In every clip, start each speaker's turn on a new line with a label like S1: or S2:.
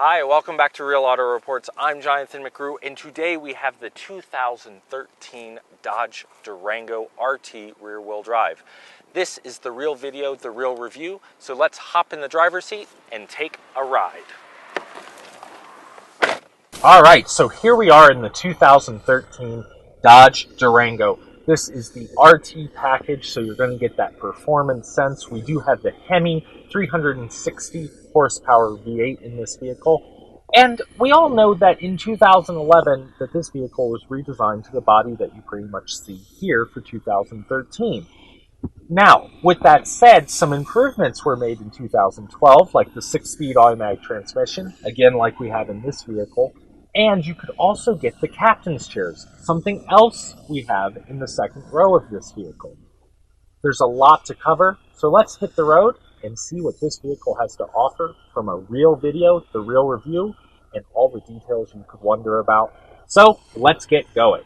S1: Hi, welcome back to Real Auto Reports. I'm Jonathan McGrew, and today we have the 2013 Dodge Durango RT rear-wheel drive. This is the real video, the real review, so let's hop in the driver's seat and take a ride. All right, so here we are in the 2013 Dodge Durango. This is the RT package, so you're going to get that performance sense. We do have the Hemi 360 horsepower V8 in this vehicle. And we all know that in 2011 that this vehicle was redesigned to the body that you pretty much see here for 2013. Now, with that said, some improvements were made in 2012, like the 6-speed automatic transmission, again like we have in this vehicle. And you could also get the captain's chairs, something else we have in the second row of this vehicle. There's a lot to cover, so let's hit the road and see what this vehicle has to offer from a real video, the real review, and all the details you could wonder about. So let's get going.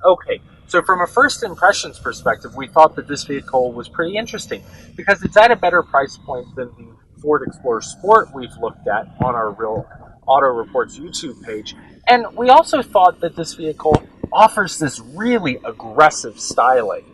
S1: Okay, so from a first impressions perspective, we thought that this vehicle was pretty interesting because it's at a better price point than the Ford Explorer Sport we've looked at on our Real Auto Reports YouTube page. And we also thought that this vehicle offers this really aggressive styling.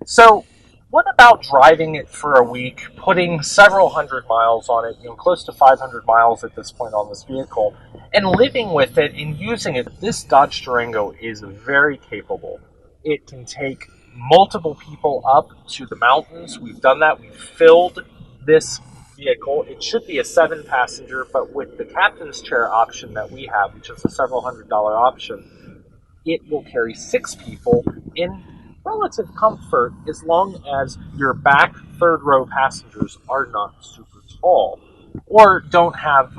S1: So what about driving it for a week, putting several hundred miles on it, close to 500 miles at this point on this vehicle, and living with it and using it? This Dodge Durango is very capable. It can take multiple people up to the mountains. We've done that. We've filled this vehicle. It should be a 7-passenger, but with the captain's chair option that we have, which is a several $100 option, it will carry 6 people in relative comfort as long as your back third row passengers are not super tall or don't have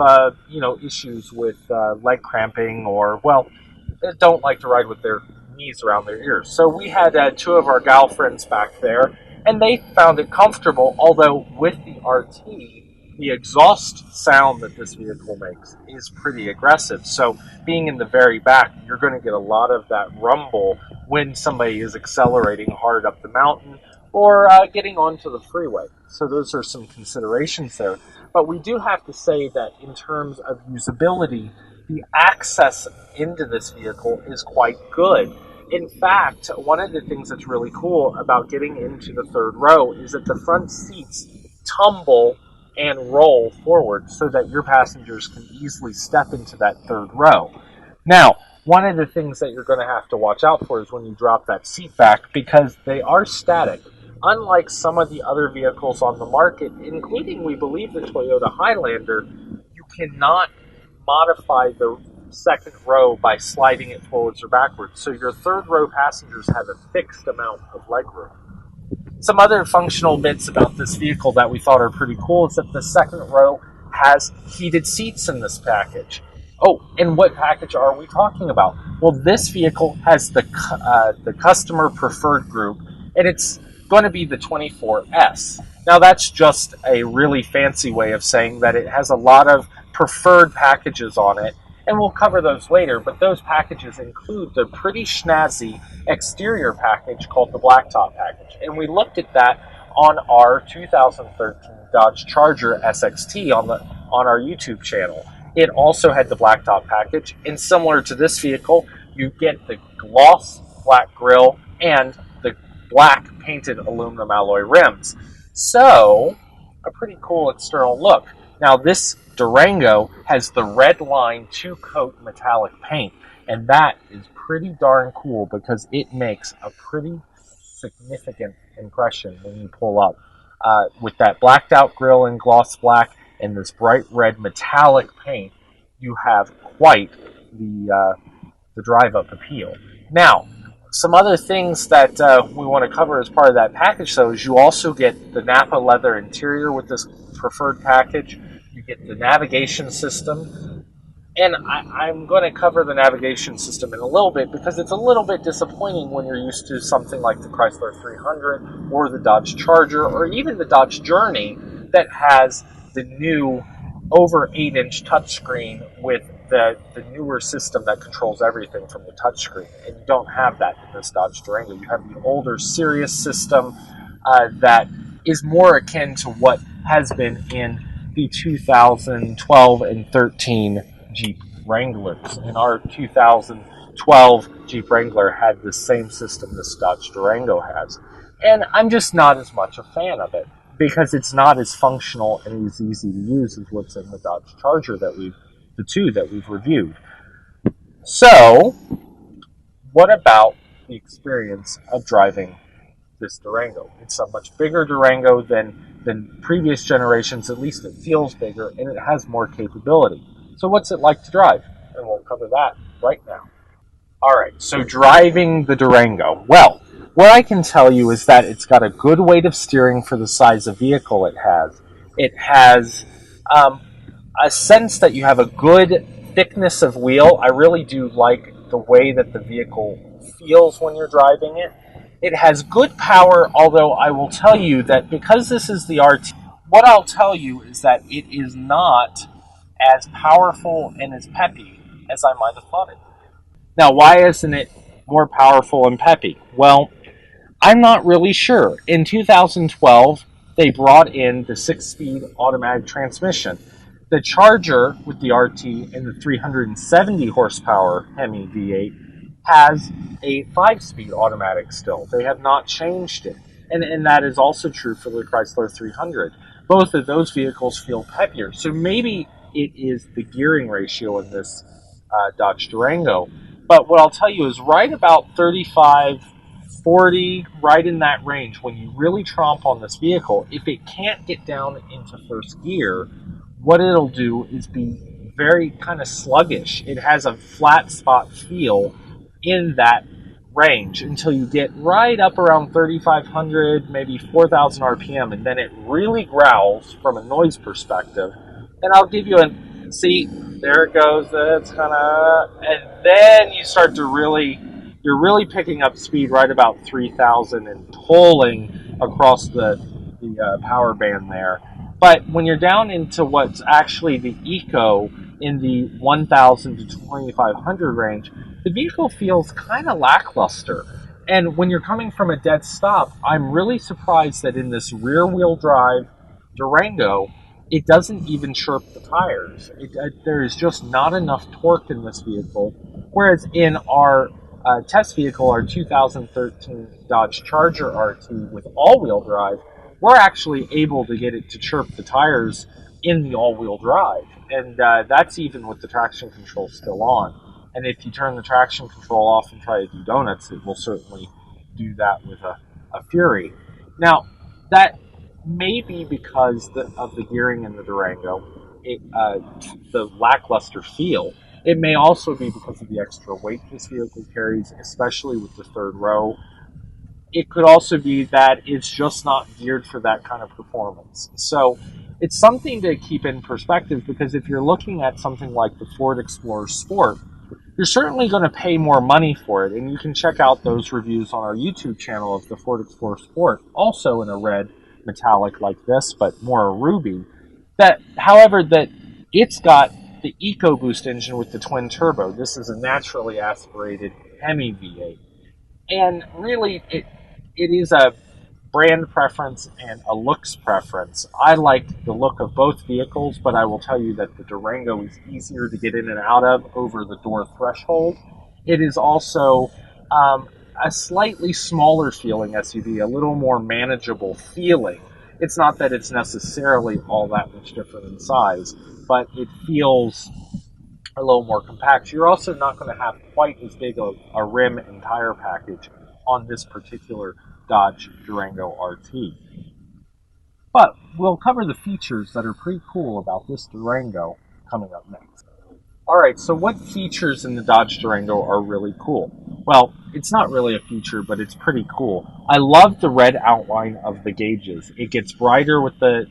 S1: issues with leg cramping or, well, don't like to ride with their knees around their ears. So we had 2 of our gal friends back there, and they found it comfortable, although with the RT, the exhaust sound that this vehicle makes is pretty aggressive. So being in the very back, you're going to get a lot of that rumble when somebody is accelerating hard up the mountain or getting onto the freeway. So those are some considerations there. But we do have to say that in terms of usability, the access into this vehicle is quite good. In fact, one of the things that's really cool about getting into the third row is that the front seats tumble and roll forward so that your passengers can easily step into that third row. Now, one of the things that you're going to have to watch out for is when you drop that seat back, because they are static. Unlike some of the other vehicles on the market, including, we believe, the Toyota Highlander, you cannot modify the second row by sliding it forwards or backwards. So your third row passengers have a fixed amount of legroom. Some other functional bits about this vehicle that we thought are pretty cool is that the second row has heated seats in this package. Oh, and what package are we talking about? Well, this vehicle has the customer preferred group, and it's going to be the 24S. Now, that's just a really fancy way of saying that it has a lot of preferred packages on it, and we'll cover those later, but those packages include the pretty snazzy exterior package called the Blacktop Package. And we looked at that on our 2013 Dodge Charger SXT on our YouTube channel. It also had the Blacktop Package, and similar to this vehicle, you get the gloss black grille and the black painted aluminum alloy rims. So, a pretty cool external look. Now, this Durango has the red line 2-coat metallic paint, and that is pretty darn cool because it makes a pretty significant impression when you pull up. With that blacked out grille in gloss black and this bright red metallic paint, you have quite the drive-up appeal. Now, some other things that we want to cover as part of that package, though, is you also get the Napa leather interior with this preferred package. You get the navigation system, and I'm going to cover the navigation system in a little bit because it's a little bit disappointing when you're used to something like the Chrysler 300 or the Dodge Charger or even the Dodge Journey that has the new over 8-inch touchscreen with the newer system that controls everything from the touchscreen, and you don't have that in this Dodge Durango. You have the older Sirius system that is more akin to what has been in the 2012 and 13 Jeep Wranglers. And our 2012 Jeep Wrangler had the same system this Dodge Durango has. And I'm just not as much a fan of it because it's not as functional and as easy to use as what's in the Dodge Charger the two that we've reviewed. So, what about the experience of driving this Durango? It's a much bigger Durango than previous generations. At least it feels bigger, and it has more capability. So what's it like to drive? And we'll cover that right now. All right, so driving the Durango. Well, what I can tell you is that it's got a good weight of steering for the size of vehicle it has. It has a sense that you have a good thickness of wheel. I really do like the way that the vehicle feels when you're driving it. It has good power, although I will tell you that because this is the RT, what I'll tell you is that it is not as powerful and as peppy as I might have thought it. Now, why isn't it more powerful and peppy? Well, I'm not really sure. In 2012, they brought in the 6-speed automatic transmission. The Charger with the RT and the 370 horsepower Hemi V8 has a 5-speed automatic still. They have not changed it. And that is also true for the Chrysler 300. Both of those vehicles feel peppier. So maybe it is the gearing ratio in this Dodge Durango. But what I'll tell you is right about 35, 40, right in that range, when you really tromp on this vehicle, if it can't get down into first gear, what it'll do is be very kind of sluggish. It has a flat spot feel in that range until you get right up around 3,500, maybe 4,000 RPM, and then it really growls from a noise perspective. And I'll give you a, see, there it goes, that's kind of, and then you start to you're really picking up speed right about 3,000 and pulling across the power band there. But when you're down into what's actually the Eco in the 1,000 to 2,500 range, the vehicle feels kind of lackluster. And when you're coming from a dead stop, I'm really surprised that in this rear-wheel drive Durango, it doesn't even chirp the tires. There is just not enough torque in this vehicle. Whereas in our test vehicle, our 2013 Dodge Charger RT with all-wheel drive, we're actually able to get it to chirp the tires in the all-wheel drive. And that's even with the traction control still on. And if you turn the traction control off and try to do donuts, it will certainly do that with a fury. Now, that may be because of the gearing in the Durango, the lackluster feel. It may also be because of the extra weight this vehicle carries, especially with the third row. It could also be that it's just not geared for that kind of performance. So it's something to keep in perspective, because if you're looking at something like the Ford Explorer Sport, you're certainly going to pay more money for it, and you can check out those reviews on our YouTube channel of the Ford Explorer Sport, also in a red metallic like this, but more a ruby. However, it's got the EcoBoost engine with the twin turbo. This is a naturally aspirated Hemi V8. And really, it is a brand preference and a looks preference. I like the look of both vehicles, but I will tell you that the Durango is easier to get in and out of over the door threshold. It is also a slightly smaller feeling SUV, a little more manageable feeling. It's not that it's necessarily all that much different in size, but it feels a little more compact. You're also not going to have quite as big a rim and tire package on this particular Dodge Durango RT. But we'll cover the features that are pretty cool about this Durango coming up next. Alright, so what features in the Dodge Durango are really cool? Well, it's not really a feature, but it's pretty cool. I love the red outline of the gauges. It gets brighter with the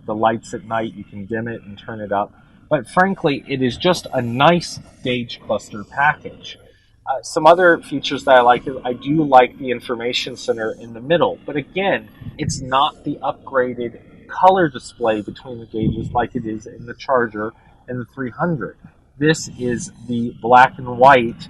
S1: lights at night. You can dim it and turn it up. But frankly, it is just a nice gauge cluster package. Some other features that I like is I do like the information center in the middle. But again, it's not the upgraded color display between the gauges like it is in the Charger and the 300. This is the black and white,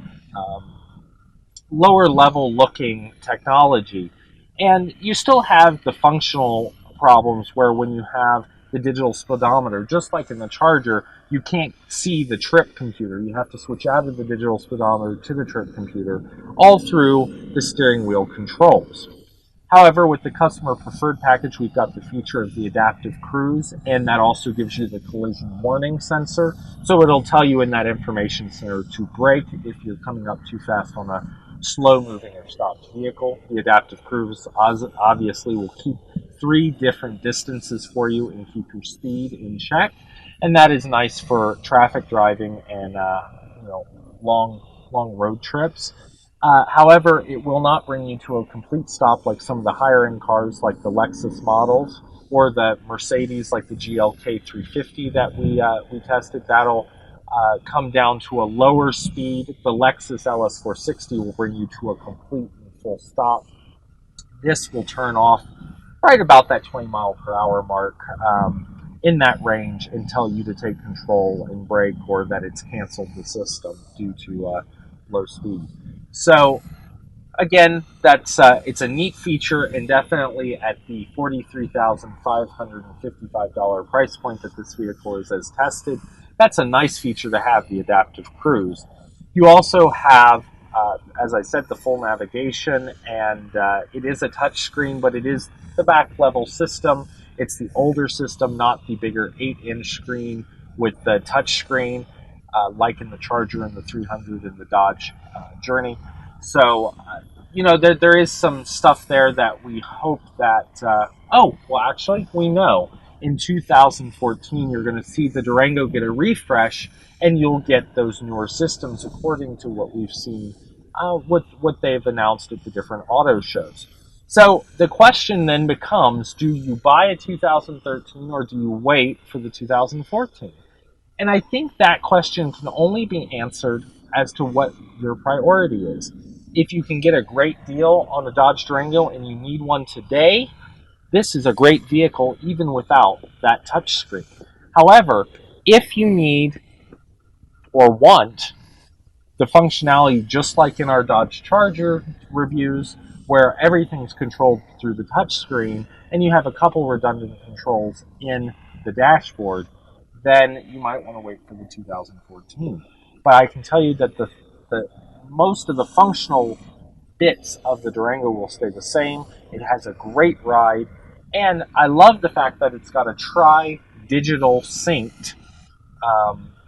S1: lower level looking technology. And you still have the functional problems where when you have the digital speedometer. Just like in the Charger, you can't see the trip computer. You have to switch out of the digital speedometer to the trip computer, all through the steering wheel controls. However, with the customer preferred package, we've got the feature of the adaptive cruise, and that also gives you the collision warning sensor. So it'll tell you in that information center to brake if you're coming up too fast on a slow moving or stopped vehicle. The adaptive cruise obviously will keep 3 different distances for you and keep your speed in check. And that is nice for traffic driving and long road trips. However, it will not bring you to a complete stop like some of the higher end cars like the Lexus models or the Mercedes like the GLK 350 that we tested. That'll come down to a lower speed. The Lexus LS 460 will bring you to a complete and full stop. This will turn off right about that 20 mile per hour mark, in that range, and tell you to take control and brake, or that it's canceled the system due to low speed. So again, that's it's a neat feature, and definitely at the $43,555 price point that this vehicle is as tested, that's a nice feature to have, the adaptive cruise. You also have, as I said, the full navigation, and it is a touch screen, but it is the back level system. It's the older system, not the bigger 8-inch screen with the touch screen, like in the Charger and the 300 and the Dodge Journey. So, there is some stuff there that we hope that, actually, we know. In 2014, you're going to see the Durango get a refresh, and you'll get those newer systems according to what we've seen, what they've announced at the different auto shows. So the question then becomes, do you buy a 2013 or do you wait for the 2014? And I think that question can only be answered as to what your priority is. If you can get a great deal on a Dodge Durango and you need one today, this is a great vehicle even without that touchscreen. However, if you need or want the functionality just like in our Dodge Charger reviews, where everything's controlled through the touchscreen and you have a couple redundant controls in the dashboard, then you might want to wait for the 2014. But I can tell you that the most of the functional bits of the Durango will stay the same. It has a great ride, and I love the fact that it's got a tri-digital synced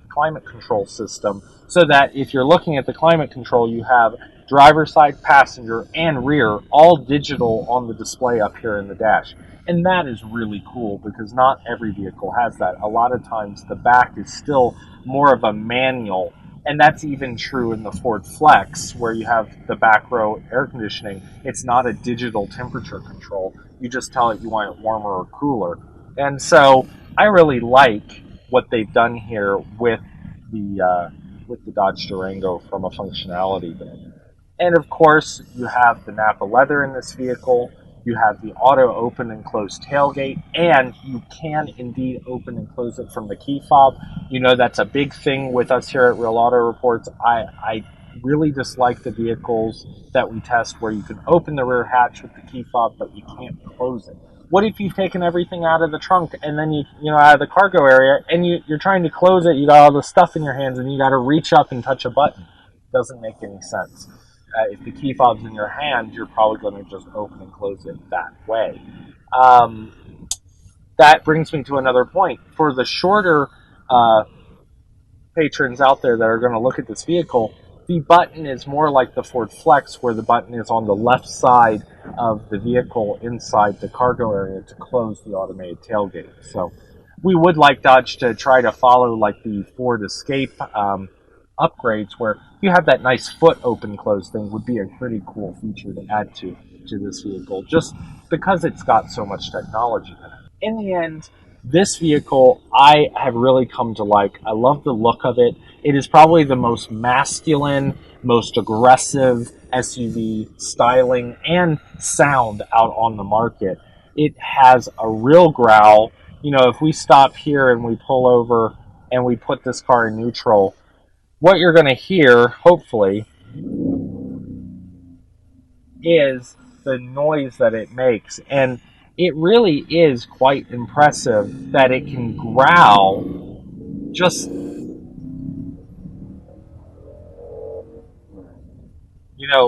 S1: climate control system, so that if you're looking at the climate control, you have driver side, passenger, and rear all digital on the display up here in the dash. And that is really cool because not every vehicle has that. A lot of times the back is still more of a manual, and that's even true in the Ford Flex, where you have the back row air conditioning. It's not a digital temperature control. You just tell it you want it warmer or cooler. And so I really like what they've done here with the Dodge Durango from a functionality bit. And of course, you have the Napa leather in this vehicle. You have the auto open and close tailgate, and you can indeed open and close it from the key fob. That's a big thing with us here at Real Auto Reports. I really dislike the vehicles that we test where you can open the rear hatch with the key fob, but you can't close it. What if you've taken everything out of the trunk and then out of the cargo area, and you're trying to close it, you got all the stuff in your hands and you got to reach up and touch a button? Doesn't make any sense. If the key fob's in your hand, you're probably going to just open and close it that way. That brings me to another point. For the shorter patrons out there that are going to look at this vehicle, the button is more like the Ford Flex, where the button is on the left side of the vehicle inside the cargo area to close the automated tailgate. So we would like Dodge to try to follow like the Ford Escape upgrades, where you have that nice foot open close thing. Would be a pretty cool feature to add to this vehicle, just because it's got so much technology in it. In the end, this vehicle I have really come to like. I love the look of it. It is probably the most masculine, most aggressive SUV styling and sound out on the market. It has a real growl. If we stop here and we pull over and we put this car in neutral, what you're going to hear, hopefully, is the noise that it makes. And it really is quite impressive that it can growl just,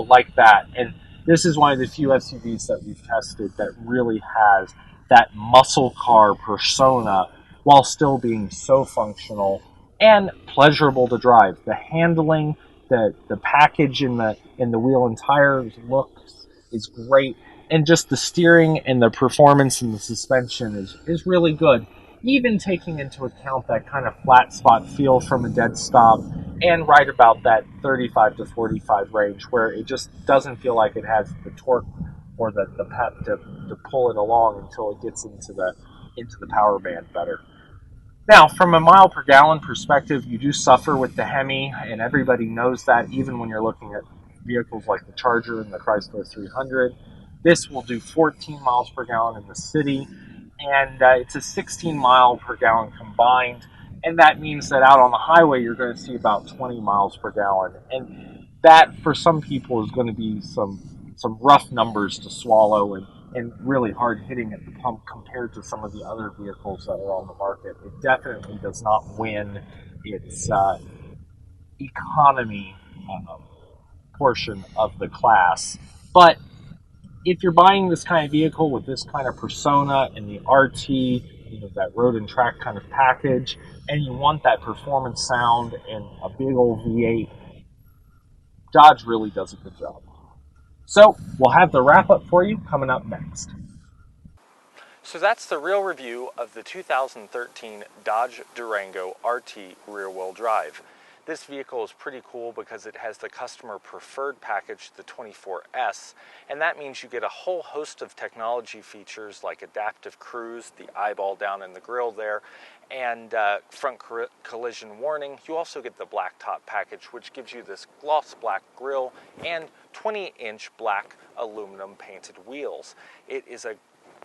S1: like that. And this is one of the few SUVs that we've tested that really has that muscle car persona while still being so functional and pleasurable to drive. The handling, the package in the wheel and tires looks is great, and just the steering and the performance and the suspension is really good. Even taking into account that kind of flat spot feel from a dead stop and right about that 35 to 45 range where it just doesn't feel like it has the torque or the pep to pull it along until it gets into the power band better. Now, from a mile per gallon perspective, you do suffer with the Hemi, and everybody knows that even when you're looking at vehicles like the Charger and the Chrysler 300. This will do 14 miles per gallon in the city, and it's a 16 mile per gallon combined, and that means that out on the highway you're going to see about 20 miles per gallon, and that for some people is going to be some rough numbers to swallow and really hard hitting at the pump compared to some of the other vehicles that are on the market. It definitely does not win its economy portion of the class, but if you're buying this kind of vehicle with this kind of persona and the RT, that road and track kind of package, and you want that performance sound and a big old V8, Dodge really does a good job. So we'll have the wrap up for you coming up next.
S2: So that's the real review of the 2013 Dodge Durango RT rear-wheel drive. This vehicle is pretty cool because it has the customer preferred package, the 24S, and that means you get a whole host of technology features like adaptive cruise, the eyeball down in the grille there, and front collision warning. You also get the Blacktop package, which gives you this gloss black grille and 20-inch black aluminum painted wheels. It is a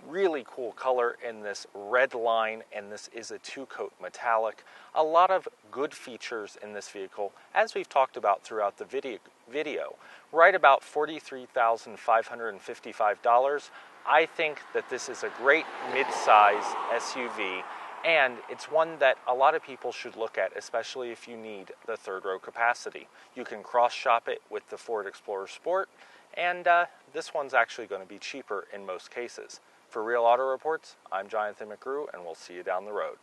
S2: really cool color in this red line, and this is a two-coat metallic. A lot of good features in this vehicle, as we've talked about throughout the video. Right about $43,555. I think that this is a great mid-size SUV, and it's one that a lot of people should look at, especially if you need the third row capacity. You can cross-shop it with the Ford Explorer Sport, and this one's actually going to be cheaper in most cases. For Real Auto Reports, I'm Jonathan McGrew, and we'll see you down the road.